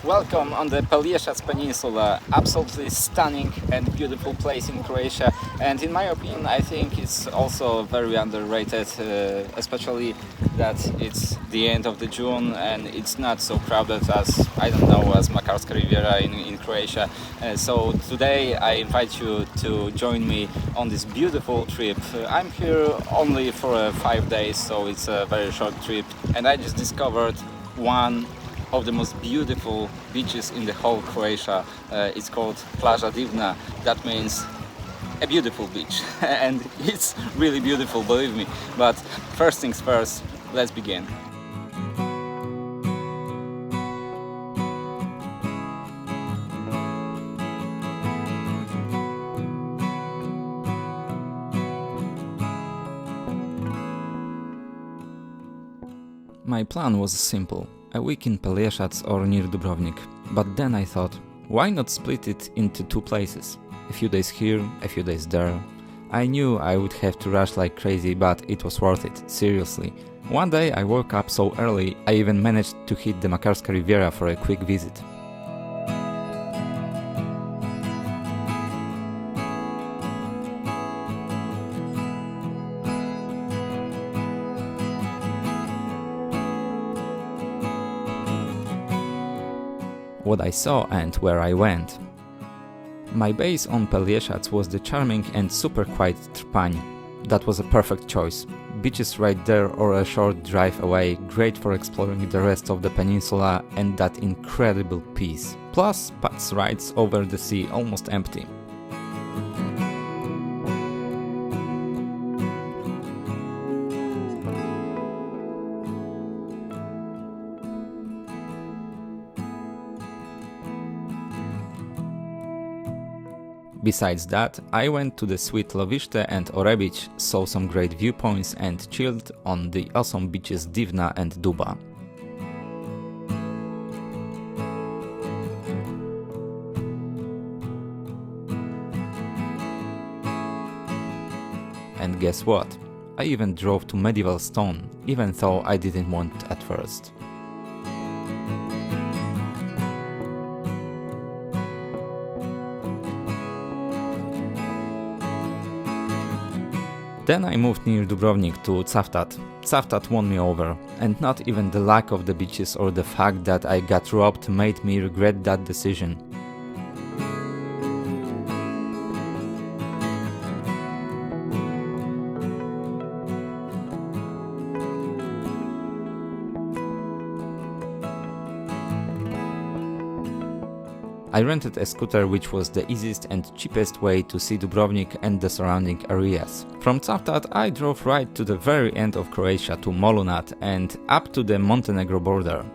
Welcome on the Pelješac Peninsula, absolutely stunning and beautiful place in Croatia, and in my opinion I think it's also very underrated, especially that it's the end of the June and it's not so crowded as, I don't know, as Makarska Riviera in Croatia. So today I invite you to join me on this beautiful trip. I'm here only for 5 days, so it's a very short trip, and I just discovered one of the most beautiful beaches in the whole Croatia. It's called Plaža Divna. That means a beautiful beach and it's really beautiful, believe me. But first things first, let's begin. My plan was simple. A week in Pelješac or near Dubrovnik, but then I thought, why not split it into two places? A few days here, a few days there. I knew I would have to rush like crazy, but it was worth it, seriously. One day I woke up so early, I even managed to hit the Makarska Riviera for a quick visit. What I saw and where I went. My base on Pelješac was the charming and super quiet Trpanj. That was a perfect choice. Beaches right there or a short drive away, great for exploring the rest of the peninsula and that incredible peace. Plus, bus rides over the sea almost empty. Besides that, I went to the sweet Lovište and Orebić, saw some great viewpoints and chilled on the awesome beaches Divna and Duba. And guess what? I even drove to medieval stone, even though I didn't want at first. Then I moved near Dubrovnik to Cavtat. Cavtat won me over, and not even the lack of the beaches or the fact that I got robbed made me regret that decision. I rented a scooter, which was the easiest and cheapest way to see Dubrovnik and the surrounding areas. From Cavtat I drove right to the very end of Croatia to Molunat and up to the Montenegro border.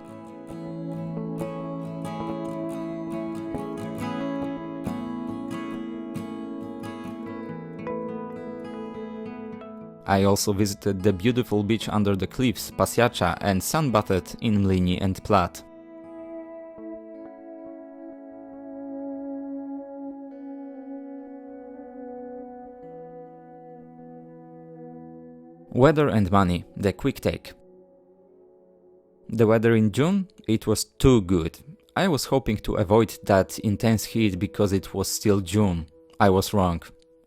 I also visited the beautiful beach under the cliffs Pasiača and sunbathed in Mlini and Plat. Weather and money, the quick take. The weather in June? It was too good. I was hoping to avoid that intense heat because it was still June. I was wrong.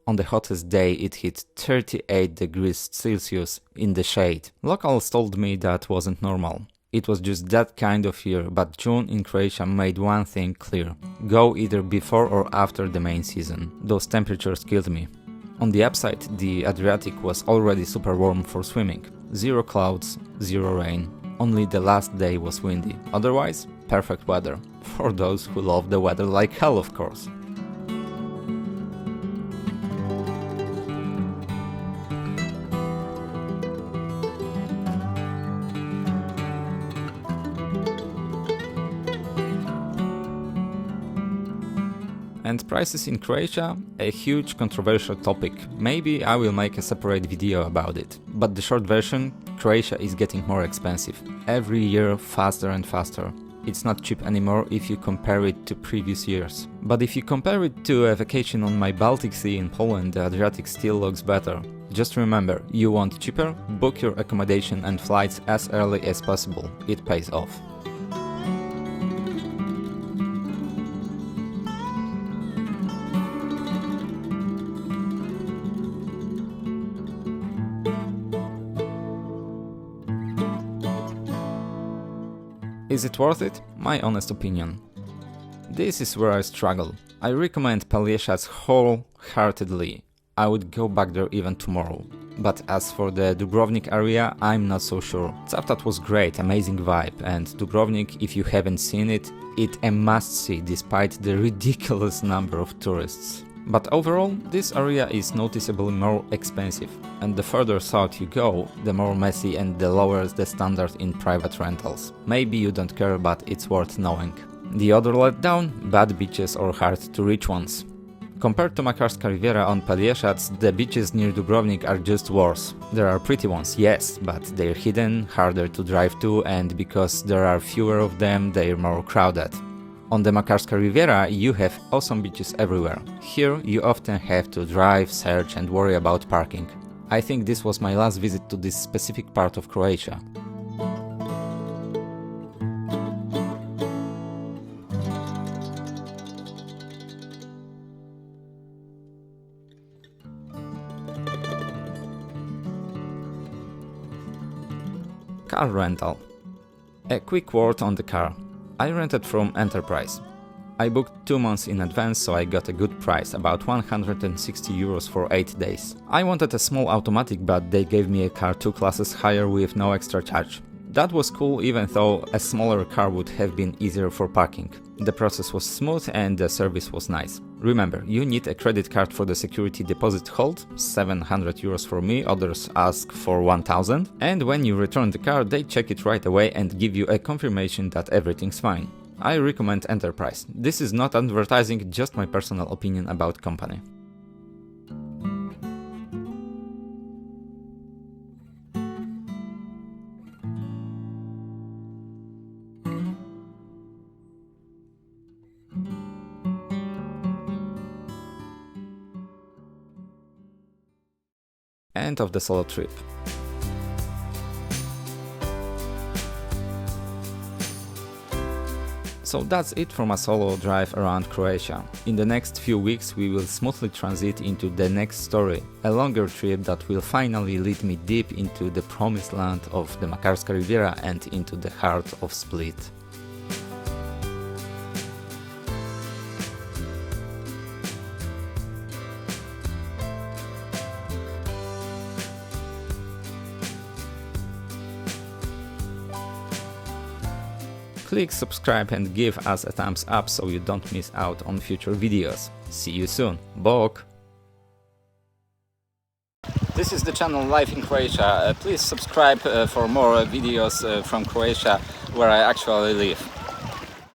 On the hottest day it hit 38 degrees Celsius in the shade. Locals told me that wasn't normal. It was just that kind of year, but June in Croatia made one thing clear. Go either before or after the main season. Those temperatures killed me. On the upside, the Adriatic was already super warm for swimming. Zero clouds, zero rain. Only the last day was windy. Otherwise, perfect weather. For those who love the weather like hell, of course. And prices in Croatia? A huge controversial topic. Maybe I will make a separate video about it. But the short version, Croatia is getting more expensive. Every year faster and faster. It's not cheap anymore if you compare it to previous years. But if you compare it to a vacation on my Baltic Sea in Poland, the Adriatic still looks better. Just remember, you want cheaper? Book your accommodation and flights as early as possible. It pays off. is it worth it? My honest opinion. This is where I struggle. I recommend Pelješac wholeheartedly. I would go back there even tomorrow. But as for the Dubrovnik area, I'm not so sure. Cavtat was great, amazing vibe, and Dubrovnik, if you haven't seen it, it's a must-see despite the ridiculous number of tourists. But overall, this area is noticeably more expensive, and the further south you go, the more messy and the lower the standard in private rentals. Maybe you don't care, but it's worth knowing. The other letdown? Bad beaches or hard to reach ones. Compared to Makarska Riviera on Pelješac, the beaches near Dubrovnik are just worse. There are pretty ones, yes, but they're hidden, harder to drive to, and because there are fewer of them, they're more crowded. On the Makarska Riviera, you have awesome beaches everywhere. Here, you often have to drive, search and worry about parking. I think this was my last visit to this specific part of Croatia. Car rental. A quick word on the car. I rented from Enterprise. I booked 2 months in advance, so I got a good price, about 160 euros for 8 days. I wanted a small automatic, but they gave me a car 2 classes higher with no extra charge. That was cool, even though a smaller car would have been easier for parking. The process was smooth and the service was nice. Remember, you need a credit card for the security deposit hold, 700 euros for me, others ask for 1000, and when you return the car they check it right away and give you a confirmation that everything's fine. I recommend Enterprise. This is not advertising, just my personal opinion about company. End of the solo trip. So that's it from a solo drive around Croatia. In the next few weeks we will smoothly transit into the next story, a longer trip that will finally lead me deep into the promised land of the Makarska Riviera and into the heart of Split. Click subscribe and give us a thumbs up so you don't miss out on future videos. See you soon. Bok! This is the channel Life in Croatia. Please subscribe for more videos from Croatia, where I actually live.